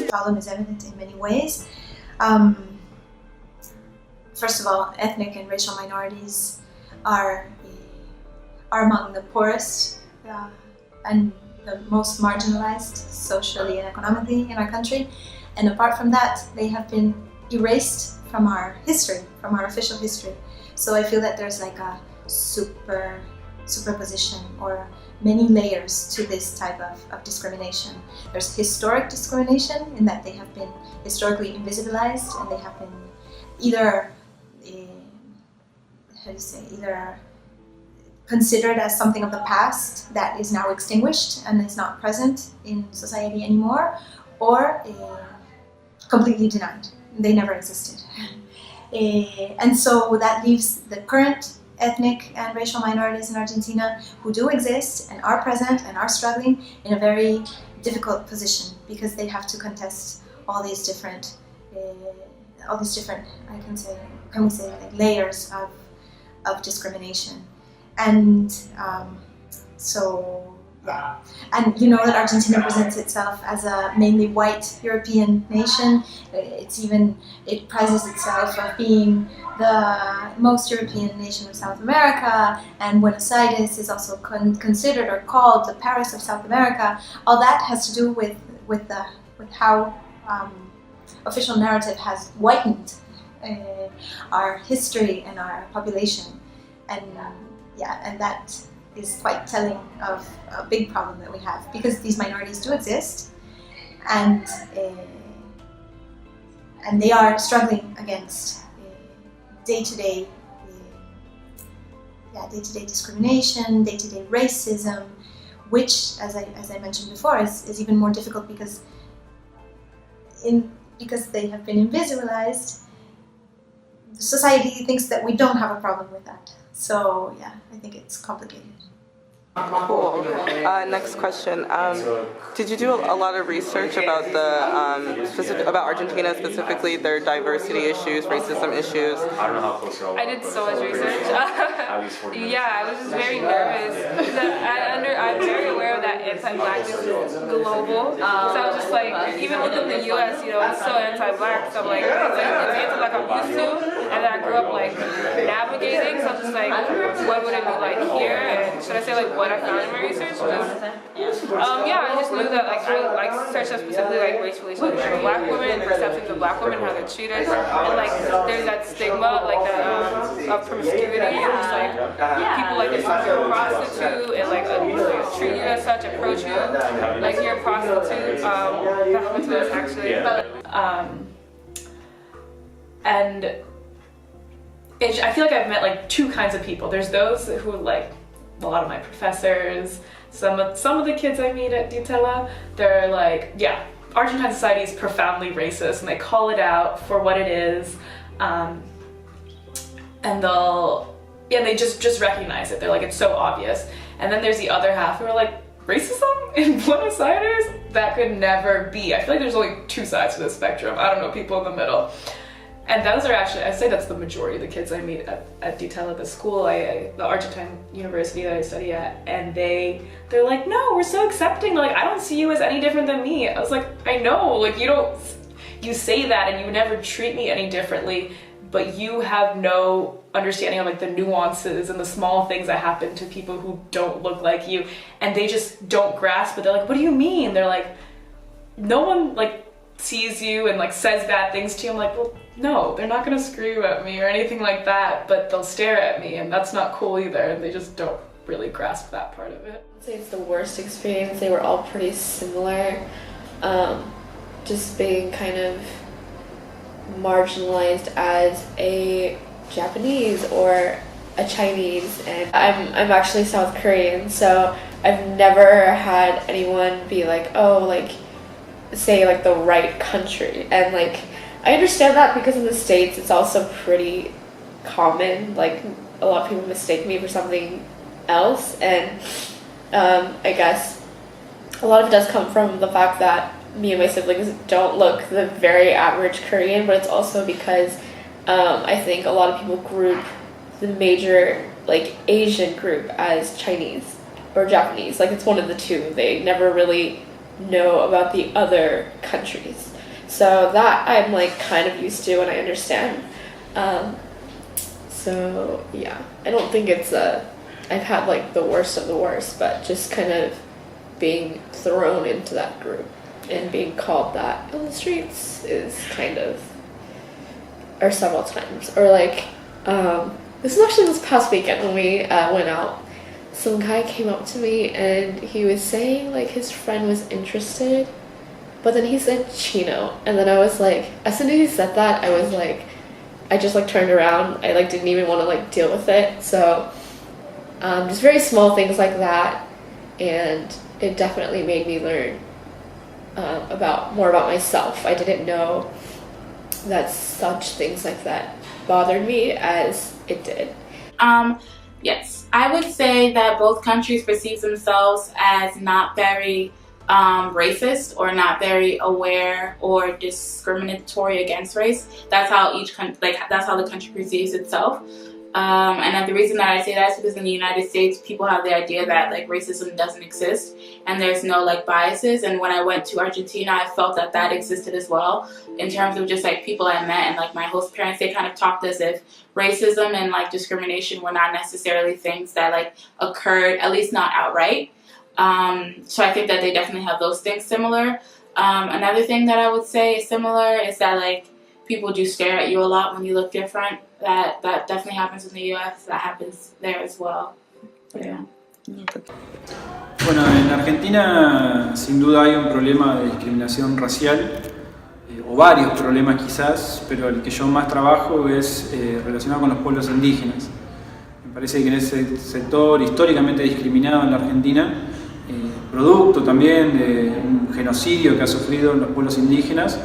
Problem is evident in many ways. First of all, ethnic and racial minorities are among the poorest and the most marginalized socially and economically in our country. And apart from that, they have been erased from our history, from our official history. So I feel that there's like a superposition or many layers to this type of discrimination. There's historic discrimination in that they have been historically invisibilized and they have been either either considered as something of the past that is now extinguished and is not present in society anymore, or completely denied. They never existed. And so that leaves the current ethnic and racial minorities in Argentina who do exist and are present and are struggling in a very difficult position because they have to contest all these different can we say like layers of discrimination. And so yeah, and you know that Argentina presents itself as a mainly white European nation. It prizes itself of being the most European nation of South America, and Buenos Aires is also considered or called the Paris of South America. All that has to do with how official narrative has whitened our history and our population, and and that is quite telling of a big problem that we have, because these minorities do exist, and they are struggling against day-to-day discrimination, day-to-day racism, which, as I mentioned before, is even more difficult because they have been invisibilized. Society thinks that we don't have a problem with that. So yeah, I think it's complicated. Cool. Next question. Did you do a lot of research about about Argentina, specifically their diversity issues, racism issues? I did so much research. Yeah, I was just very nervous. I'm very aware of that anti-blackness is global. So I was just like, even within the U.S., you know, it's so anti-black. So I'm like, it's anti-black I'm used to, and then I grew up like navigating. So I'm just like, what would it be like here? And should I say like what I found in my research? Yeah, I just knew that like I searched up specifically like race relations with black women, perceptions of black women, how they're treated, and like there's that stigma like that of promiscuity, and just like people like assume you're a prostitute and like treat you as such, approach you like you're a prostitute. That happened to us actually. And I feel like I've met like two kinds of people. There's those who like a lot of my professors, some of the kids I meet at Ditela, they're like, yeah, Argentine society is profoundly racist, and they call it out for what it is, and they just recognize it. They're like, it's so obvious. And then there's the other half who are like, racism in Buenos Aires? That could never be. I feel like there's only two sides to the spectrum. I don't know, people in the middle. And those are actually, I'd say that's the majority of the kids I meet at Detail at the school, the Argentine university that I study at, and they're like, no, we're so accepting, like, I don't see you as any different than me. I was like, I know, like, you say that and you never treat me any differently, but you have no understanding of like the nuances and the small things that happen to people who don't look like you, and they just don't grasp it. They're like, what do you mean? They're like, no one like sees you and like says bad things to you. I'm like, well, no, they're not gonna scream at me or anything like that, but they'll stare at me, and that's not cool either, and they just don't really grasp that part of it. I'd say it's the worst experience. They were all pretty similar. Just being kind of marginalized as a Japanese or a Chinese, and I'm actually South Korean, so I've never had anyone be like, oh, like, say like the right country, and like I understand that because in the States it's also pretty common, like a lot of people mistake me for something else, and I guess a lot of it does come from the fact that me and my siblings don't look the very average Korean, but it's also because I think a lot of people group the major like Asian group as Chinese or Japanese, like it's one of the two. They never really know about the other countries, so that I'm like kind of used to and I understand. So yeah, I don't think it's I've had like the worst of the worst, but just kind of being thrown into that group and being called that on the streets is kind of, or several times, or like this is actually this past weekend when we went out. Some guy came up to me and he was saying like his friend was interested, but then he said Chino, and then I was like, as soon as he said that, I was like, I just like turned around. I like didn't even want to like deal with it. So just very small things like that, and it definitely made me learn more about myself. I didn't know that such things like that bothered me as it did. Yes, I would say that both countries perceive themselves as not very racist or not very aware or discriminatory against race. That's how each country, that's how the country perceives itself. And the reason that I say that is because in the United States, people have the idea that like racism doesn't exist and there's no like biases. And when I went to Argentina, I felt that that existed as well in terms of just like people I met and like my host parents. They kind of talked as if racism and like discrimination were not necessarily things that like occurred, at least not outright. So I think that they definitely have those things similar. Another thing that I would say is similar is that like people do stare at you a lot when you look different. That definitely happens in the US. That happens there as well. Yeah. Bueno, en Argentina sin duda hay un problema de discriminación racial, o varios problemas quizás, pero el que yo más trabajo es relacionado con los pueblos indígenas. Me parece que en ese sector históricamente discriminado en la Argentina, producto también de un genocidio que ha sufrido los pueblos indígenas,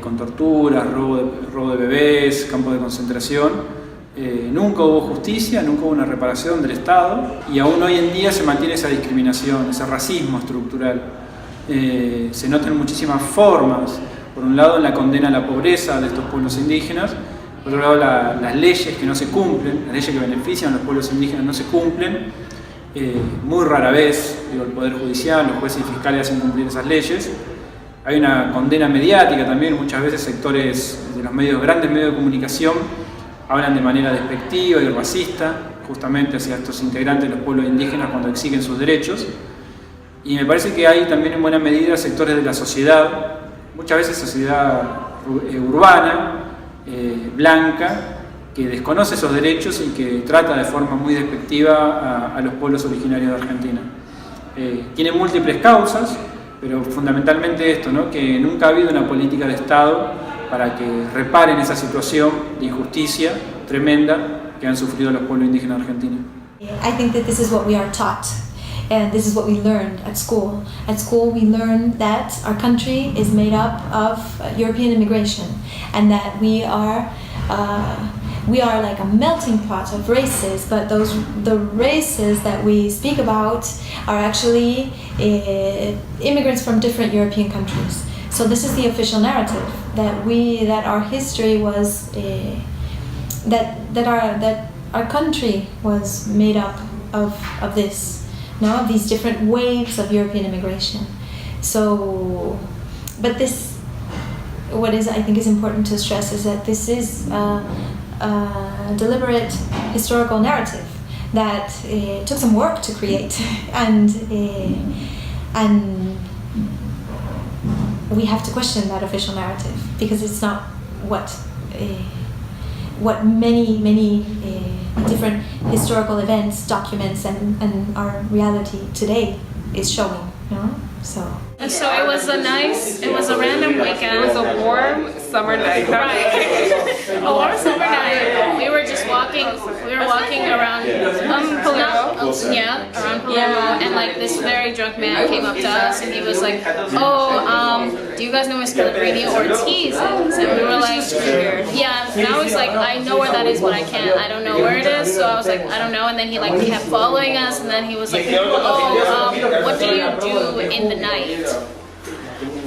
con torturas, robo de bebés, campos de concentración, nunca hubo justicia, nunca hubo una reparación del Estado, y aún hoy en día se mantiene esa discriminación, ese racismo estructural. Se notan muchísimas formas, por un lado en la condena a la pobreza de estos pueblos indígenas, por otro lado las leyes que no se cumplen, las leyes que benefician a los pueblos indígenas no se cumplen, muy rara vez el Poder Judicial, los jueces y fiscales hacen cumplir esas leyes. Hay una condena mediática también, muchas veces sectores de los grandes medios de comunicación hablan de manera despectiva y racista justamente hacia estos integrantes de los pueblos indígenas cuando exigen sus derechos. Y me parece que hay también en buena medida sectores de la sociedad, muchas veces sociedad urbana, blanca, que desconoce esos derechos y que trata de forma muy despectiva a los pueblos originarios de Argentina. Tiene múltiples causas, pero fundamentalmente esto, ¿no? Que nunca ha habido una política de Estado para que reparen esa situación de injusticia tremenda que han sufrido los pueblos indígenas argentinos. I think that this is what we are taught, and this is what we learned at school. At school we learned that our country is made up of European immigration, and that we are like a melting pot of races, but the races that we speak about are actually immigrants from different European countries. So this is the official narrative that our history was that our country was made up of this, of these different waves of European immigration. So, but this, what is I think is important to stress is that this is a deliberate historical narrative that took some work to create, and we have to question that official narrative because it's not what many different historical events, documents, and our reality today is showing. So. And so it was a random weekend. It was a warm summer night. Right. A warm summer night. We were just walking. We were walking around Palermo. Around Palermo, and like this very drunk man came up to us, and he was like, "Oh, do you guys know where Rainey Ortiz is?" And we were like, "Yeah." And I was like, "I know where that is, but I don't know where it is." So I was like, "I don't know." And then he kept following us, and then he was like, "Oh, what do you do in the night?"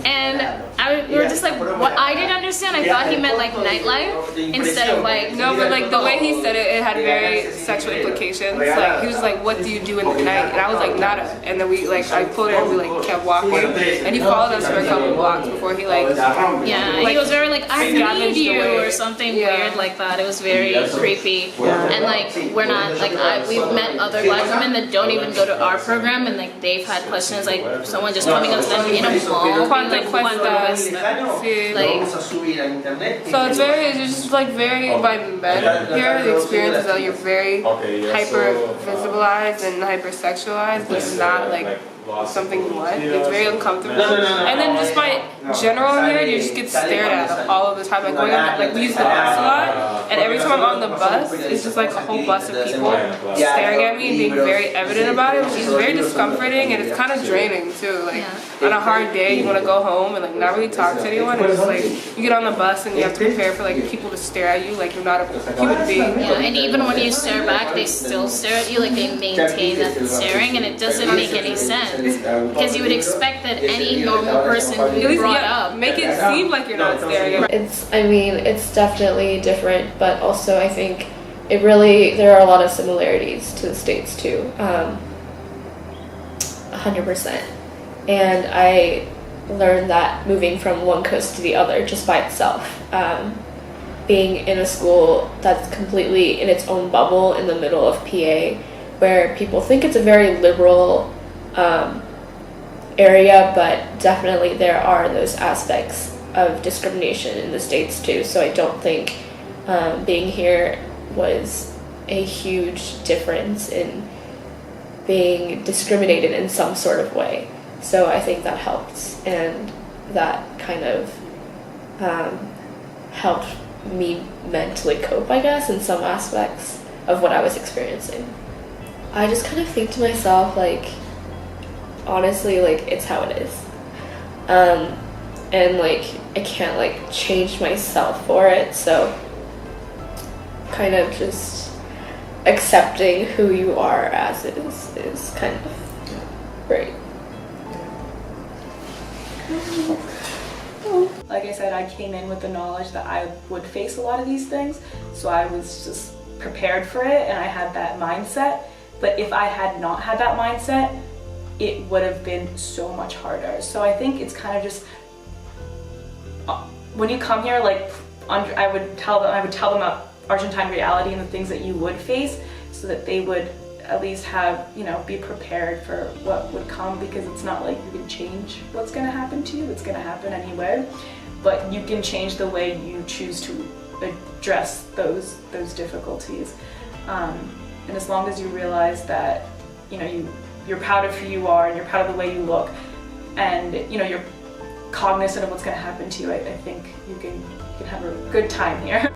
And we were just like, what? I didn't understand. I thought he meant like nightlife instead of like. No, but like the way he said it, it had very sexual implications. Like he was like, "What do you do in the night?" And I was like, "Nada." And then I pulled her and we kept walking. And he followed us for a couple blocks before he he was very like, "I need you" or something weird like that. It was very creepy. And like we're not like we've met other black women that don't even go to our program, and like they've had questions like someone just coming up to them in a mall, being like, so it's just like very by men here. The experience is that you're very hyper visibilized and hyper sexualized, but it's not like something you want. It's very uncomfortable. And then just by general here, you just get stared at all of the time. Like going on, like we use the bus a lot, and every time I'm on the bus, it's just like a whole bus of people staring at me and being very evident about it, which is very discomforting, and it's kind of draining too. Like on a hard day, you want to go home and like not really talk to anyone. It's just like you get on the bus and you have to prepare for like people to stare at you like you're not a human being. Yeah, and even when you stare back, they still stare at you. Like they maintain that staring, and it doesn't make any sense. Because you would expect that any normal person who you brought up make it seem like you're not staring at. It's definitely different, but also I think there are a lot of similarities to the States too. 100%. And I learned that moving from one coast to the other just by itself. Being in a school that's completely in its own bubble in the middle of PA, where people think it's a very liberal area, but definitely there are those aspects of discrimination in the States too. So I don't think being here was a huge difference in being discriminated in some sort of way. So I think that helped, and that kind of helped me mentally cope, I guess, in some aspects of what I was experiencing. I just kind of think to myself, like, honestly, like, it's how it is. And, like, I can't, like, change myself for it, so kind of just accepting who you are as is kind of great. Like I said, I came in with the knowledge that I would face a lot of these things, so I was just prepared for it and I had that mindset. But if I had not had that mindset, it would have been so much harder. So I think it's kind of just, when you come here, like, I would tell them about Argentine reality and the things that you would face, so that they would at least have, be prepared for what would come, because it's not like you can change what's going to happen to you. It's going to happen anyway, but you can change the way you choose to address those difficulties. And as long as you realize that, you're proud of who you are and you're proud of the way you look, and you're cognizant of what's going to happen to you, I think you can have a good time here.